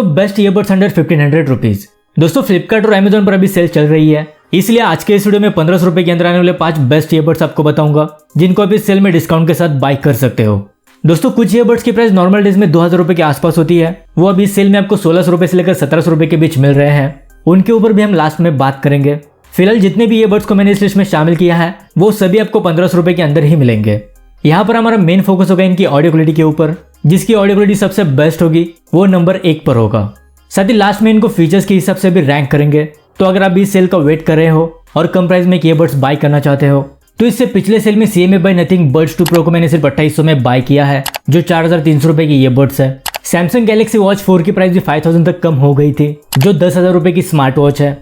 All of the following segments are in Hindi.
So best earbuds under 1500 rupees. दोस्तों फ्लिपकार्ट और अमेजोन पर अभी सेल चल रही है, इसलिए आज के इस वीडियो में 1500 रुपए के अंदर आने वाले 5 बेस्ट ईयरबड्स आपको बताऊंगा, जिनको आप इस सेल में डिस्काउंट के साथ बाय कर सकते हो। दोस्तों कुछ ईयरबड्स की प्राइस नॉर्मल डेज में 2000 रुपए के आसपास होती है, वो अभी इस सेल में आपको 1600 रुपए से लेकर 1700 रुपए के बीच मिल रहे हैं। उनके ऊपर भी हम लास्ट में बात करेंगे। फिलहाल जितने भी ईयरबड्स को मैंने इस लिस्ट में शामिल किया है वो सभी आपको 1500 रुपए के अंदर ही मिलेंगे। यहाँ पर हमारा मेन फोकस होगा इनकी ऑडियो क्वालिटी के ऊपर, जिसकी ऑडियो क्वालिटी सबसे बेस्ट होगी वो नंबर 1 पर होगा। साथ ही लास्ट में इनको फीचर्स के हिसाब से भी रैंक करेंगे। तो अगर आप इस सेल का वेट कर रहे हो और कम प्राइस में ईयरबड्स बाय करना चाहते हो तो इससे पिछले सेल में CMA buy nothing buds 2 pro को मैंने सिर्फ 2800 में बाय किया है, जो 4300 रुपए की ईयरबड्स है। सैमसंग गैलेक्सी वॉच 4 की प्राइस भी 5000 तक कम हो गई थी, जो 10,000 रुपए की स्मार्ट वॉच है।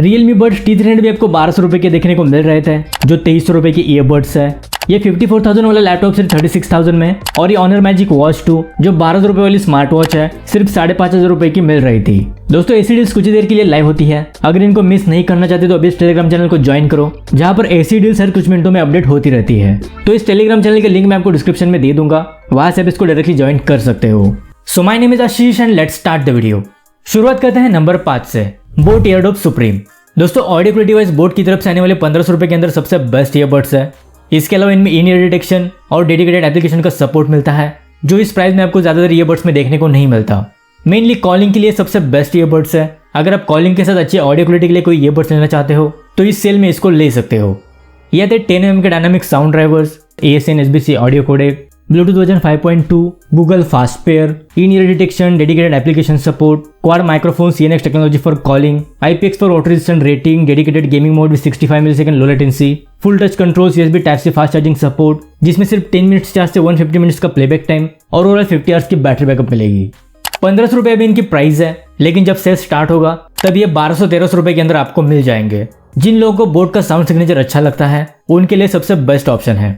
Realme Buds T300 भी आपको 1200 रुपए के देखने को मिल रहे थे, जो 2300 रुपए की ईयरबड्स है। ये 54,000 वाला लैपटॉप सिर्फ 36,000 में, और ये Honor Magic Watch 2 जो 1200 रुपए वाली स्मार्ट वॉच है सिर्फ 5500 रुपए की मिल रही थी। दोस्तों ऐसी डील्स कुछ ही देर के लिए लाइव होती है, अगर इनको मिस नहीं करना चाहते तो अभी इस टेलीग्राम चैनल को ज्वाइन करो, जहाँ पर ऐसी डील्स हर कुछ मिनटों में अपडेट होती रहती है। तो इस टेलीग्राम चैनल के लिंक मैं आपको डिस्क्रिप्शन में दे दूंगा, वहां से आप इसको डायरेक्टली ज्वाइन कर सकते हो। So my name is Ashish and let's start the video. शुरुआत करते हैं नंबर 5 से, बोट एयरडॉप सुप्रीम। दोस्तों ऑडियो क्वालिटी वाइज बोट की तरफ से आने वाले 1500 रुपए के अंदर सबसे बेस्ट ईयरबड्स है। इसके अलावा इनमें इन ईयर डिटेक्शन और डेडिकेटेड एप्लीकेशन का सपोर्ट मिलता है, जो इस प्राइस में आपको ज्यादातर ईयरबड्स में देखने को नहीं मिलता। मेनली कॉलिंग के लिए सबसे बेस्ट ईयरबड्स है। अगर आप कॉलिंग के साथ अच्छी ऑडियो क्वालिटी के लिए कोई ईयरबड्स लेना चाहते हो तो इस सेल में इसको ले सकते हो। ये आते 10mm के dynamic sound drivers, ASN SBC audio codec, Bluetooth version 5.2, Google fast pair, in ear detection, dedicated application support, quad microphone, CNX technology for calling, IPX four water resistant rating, dedicated gaming mode with 65 millisecond low latency, full touch controls, USB type से फास्ट चार्जिंग सपोर्ट, जिसमें सिर्फ 10 मिनट्स चार्ज से 150 मिनट्स का प्लेबैक टाइम और ओवरऑल 50 आवर्स की बैटरी बैकअप मिलेगी। 1500 रुपए अभी इनकी प्राइस है, लेकिन जब सेल स्टार्ट होगा तब ये 1200-1300 रुपए के अंदर आपको मिल जाएंगे। जिन लोगों को बोट का साउंड सिग्नेचर अच्छा लगता है उनके लिए सबसे बेस्ट ऑप्शन है।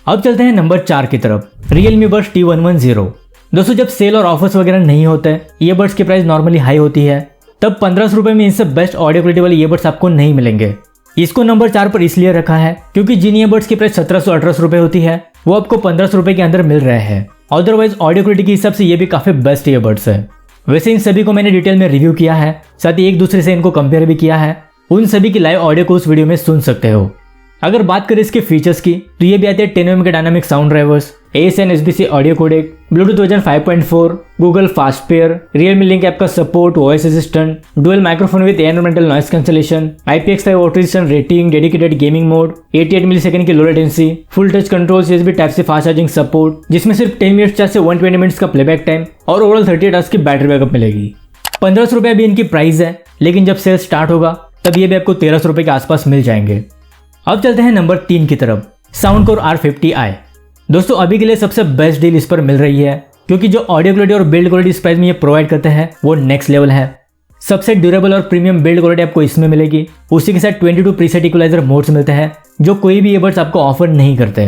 अब चलते हैं नंबर 4 की तरफ, Realme Buds T110। दोस्तों जब सेल और ऑफर्स वगैरह नहीं होते, ईयरबड्स की प्राइस नॉर्मली हाई होती है, तब 1500 रुपए में इनसे बेस्ट ऑडियो क्वालिटी वाले ईयरबड्स आपको नहीं मिलेंगे। इसको नंबर 4 पर इसलिए रखा है क्योंकि जिन ईयरबड्स की प्राइस 1700-1800 रुपए होती है वो आपको 1500 रुपए के अंदर मिल रहे हैं। अदरवाइज ऑडियो क्वालिटी के हिसाब से ये भी काफी बेस्ट ईयरबड्स है। वैसे इन सभी को मैंने डिटेल में रिव्यू किया है, साथ ही एक दूसरे से इनको कंपेयर भी किया है। उन सभी की लाइव ऑडियो को उस वीडियो में सुन सकते हो। अगर बात करें इसके फीचर्स की तो ये भी आते हैं 10mm के dynamic sound drivers, ASN SBC audio codec, Bluetooth version 5.4, Google fast pair, Realme link app का support, voice assistant, dual microphone with environmental noise cancellation, IPX5 water resistant rating, dedicated gaming mode, 88 millisecond की low latency, full touch controls, USB type से फास्ट चार्जिंग सपोर्ट, जिसमें सिर्फ 10 मिनट्स चार्ज से 120 मिनट्स का प्लेबैक टाइम और ओवरऑल 38 आवर्स की बैटरी बैकअप मिलेगी। 1500 रुपए अभी इनकी प्राइस है, लेकिन जब सेल स्टार्ट होगा तब ये भी आपको 1300 रुपए के आसपास मिल जाएंगे। अब चलते हैं नंबर 3 की तरफ, साउंडकोर R50i। दोस्तों अभी के लिए सबसे बेस्ट डील इस पर मिल रही है, क्योंकि जो ऑडियो क्वालिटी और बिल्ड क्वालिटी इस प्राइस में ये प्रोवाइड करते हैं वो नेक्स्ट लेवल है। सबसे ड्यूरेबल और प्रीमियम बिल्ड क्वालिटी आपको इसमें मिलेगी। उसी के साथ 22 प्रीसेट इक्वलाइजर मोड्स मिलते हैं, जो कोई भी ईयरबड्स आपको ऑफर नहीं करते।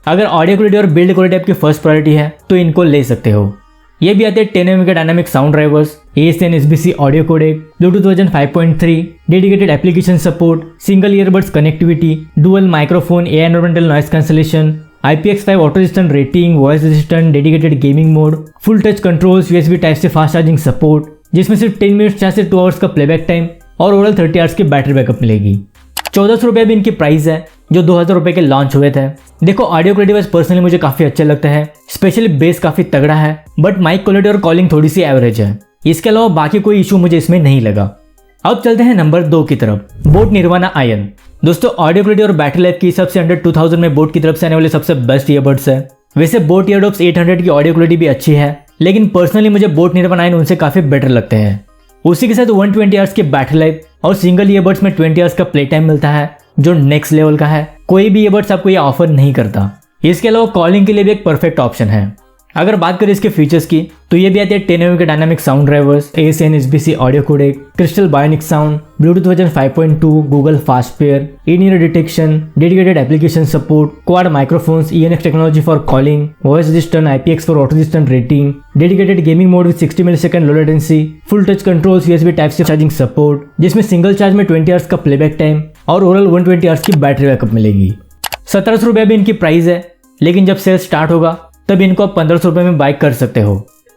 अगर ऑडियो क्वालिटी और बिल्ड क्वालिटी आपकी फर्स्ट प्रायोरिटी है तो इनको ले सकते हो। ये भी आते हैं 10mm के dynamic sound drivers, ASN SBC audio codec, Bluetooth version 5.3, dedicated application support, single earbuds connectivity, dual microphone, environmental noise cancellation, IPX5 water resistant rating, voice assistant, dedicated gaming mode, full touch controls, USB type से फास्ट चार्जिंग सपोर्ट, जिसमें सिर्फ 10 मिनट्स चार्ज से 2 आवर्स का प्लेबैक टाइम और ओवरऑल 30 आवर्स की बैटरी बैकअप मिलेगी। 1400 रुपए भी इनकी प्राइस है, जो 2000 रुपए के लॉन्च हुए थे। देखो ऑडियो क्वालिटी वाइज पर्सनली मुझे काफी अच्छे लगते हैं, स्पेशली बेस काफी तगड़ा है, बट माइक क्वालिटी और कॉलिंग थोड़ी सी एवरेज है। इसके अलावा बाकी कोई इशू मुझे इसमें नहीं लगा। अब चलते हैं नंबर 2 की तरफ, बोट निर्वाणा आयन। दोस्तों ऑडियो क्वालिटी और बैटरी लाइफ की हिसाब से अंडर 2000 में बोट की तरफ से आने वाले सबसे बेस्ट ईयरबड्स है। वैसे बोट ईयरडॉप्स 800 की ऑडियो क्वालिटी भी अच्छी है, लेकिन पर्सनली मुझे बोट निर्वाणा आयन उनसे काफी बेटर लगते हैं। उसी के साथ 120 आवर्स की बैटरी लाइफ और सिंगल ईयरबड्स में 20 आवर्स का प्ले टाइम मिलता है, जो नेक्स्ट लेवल का है। कोई भी ईयरबड्स आपको ये ऑफर नहीं करता। इसके अलावा कॉलिंग के लिए भी एक परफेक्ट ऑप्शन है। अगर बात करें इसके फीचर्स की तो ये भी आते हैं 10mm के dynamic sound drivers, ASN SBC audio codec, crystal bionic sound, Bluetooth version 5.2, Google fast pair, in ear detection, dedicated application support, quad microphones, ENX technology for calling, voice assistant, IPX four water resistant rating, dedicated gaming mode with 60 millisecond low latency, full touch controls, USB type C charging support, जिसमें सिंगल चार्ज में 20 आवर्स का प्लेबैक टाइम और ओवरऑल 120 आवर्स की बैटरी बैकअप मिलेगी। 1700 रुपए भी इनकी प्राइस है, लेकिन जब सेल स्टार्ट होगा तब इनको आप 1500 रुपए में बाय कर सकते हो।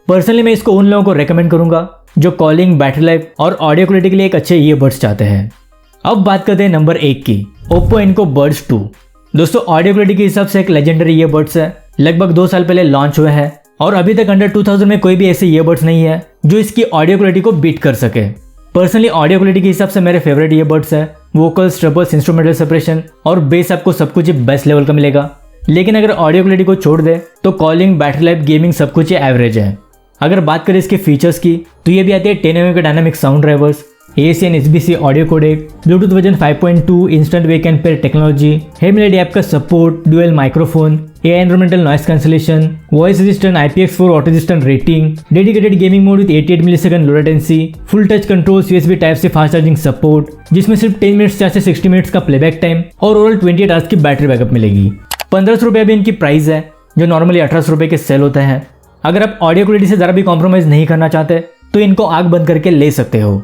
पर्सनली मैं इसको उन लोगों को रेकमेंड करूंगा जो कॉलिंग, बैटरी लाइफ और ऑडियो क्वालिटी के लिए एक अच्छे ईयरबड्स चाहते हैं। अब बात करते हैं नंबर 1 की, Oppo Enco Buds 2। दोस्तों ऑडियो क्वालिटी के हिसाब से एक लेजेंडरी ईयरबड्स है, लगभग 2 साल पहले लॉन्च हुए हैं और अभी तक अंडर 2000 में कोई भी ऐसे ईयरबड्स नहीं है जो इसकी ऑडियो क्वालिटी को बीट कर सके। पर्सनली ऑडियो क्वालिटी के हिसाब से मेरे फेवरेट ईयरबड्स है। वोकल्स, ट्रबल्स, इंस्ट्रूमेंटल सेपरेशन और बेस आपको सब कुछ बेस्ट लेवल का मिलेगा। लेकिन अगर ऑडियो क्वालिटी को छोड़ दे तो कॉलिंग, बैटरी लाइफ, गेमिंग सब कुछ एवरेज है। अगर बात करें इसके फीचर्स की तो ये भी आती है 10 mm के dynamic sound drivers, AC and SBC audio codec, Bluetooth version 5.2, instant wake and pair technology, हेडमेड ऐप का support, dual microphone, AI environmental noise cancellation, voice resistant IPX4 water resistant rating, dedicated gaming mode with 88 millisecond low latency, full touch controls, USB type से फास्ट चार्जिंग सपोर्ट, जिसमें सिर्फ 10 मिनट्स से 60 मिनट्स का प्लेबैक टाइम और ओवरऑल 28 आवर्स की बैटरी बैकअप मिलेगी। 1500 रुपये अभी इनकी प्राइस है, जो नॉर्मली 1800 रुपये के सेल होते हैं। अगर आप ऑडियो क्वालिटी से ज़रा भी कॉम्प्रोमाइज़ नहीं करना चाहते तो इनको आंख बंद करके ले सकते हो।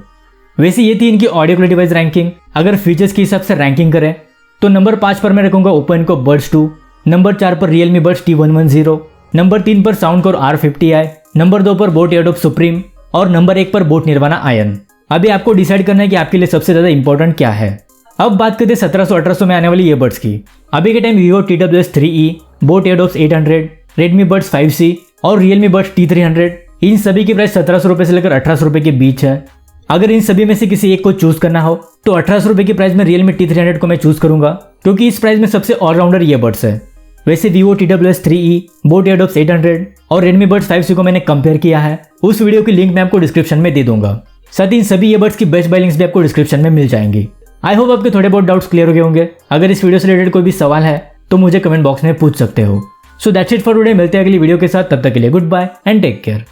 वैसे ये थी इनकी ऑडियो क्वालिटी वाइज रैंकिंग। अगर फीचर्स के हिसाब से रैंकिंग करें तो नंबर 5 पर मैं रखूंगा Oppo Enco Buds 2, नंबर 4 पर Realme Buds T110, नंबर 3 पर Soundcore R50i, नंबर 2 पर Boat Eardops Supreme और नंबर 1 पर Boat Nirvana Iron। अभी आपको डिसाइड करना है कि आपके लिए सबसे ज़्यादा इंपॉर्टेंट क्या है। अब बात करते हैं 1700-1800 में आने वाली ईयरबड्स की। अभी के time Vivo TWS 3E, Boat Eardops 800, Redmi Buds 5C और Realme Buds T300, इन सभी की प्राइस 1700 रुपये से लेकर 1800 रुपये के बीच है। अगर इन सभी में से किसी एक को चूज करना हो तो 1800 रुपये की प्राइस में Realme T300 को मैं चूज करूंगा, क्योंकि इस प्राइस में सबसे ऑलराउंडर ईयरबड्स है। वैसे Vivo TWS 3E, Boat Eardops 800 और Redmi Buds 5C को मैंने कंपेयर किया है, उस वीडियो की लिंक मैं आपको डिस्क्रिप्शन में दे दूंगा। साथ ही इन सभी ईयरबड्स की बेस्ट बाय लिंक्स भी आपको डिस्क्रिप्शन में मिल जाएंगी। आई होप आपके थोड़े बहुत डाउट्स क्लियर हो गए होंगे। अगर इस वीडियो से रिलेटेड कोई भी सवाल है तो मुझे कमेंट बॉक्स में पूछ सकते हो। So that's it for today. मिलते हैं अगली वीडियो के साथ, तब तक के लिए goodbye and take care.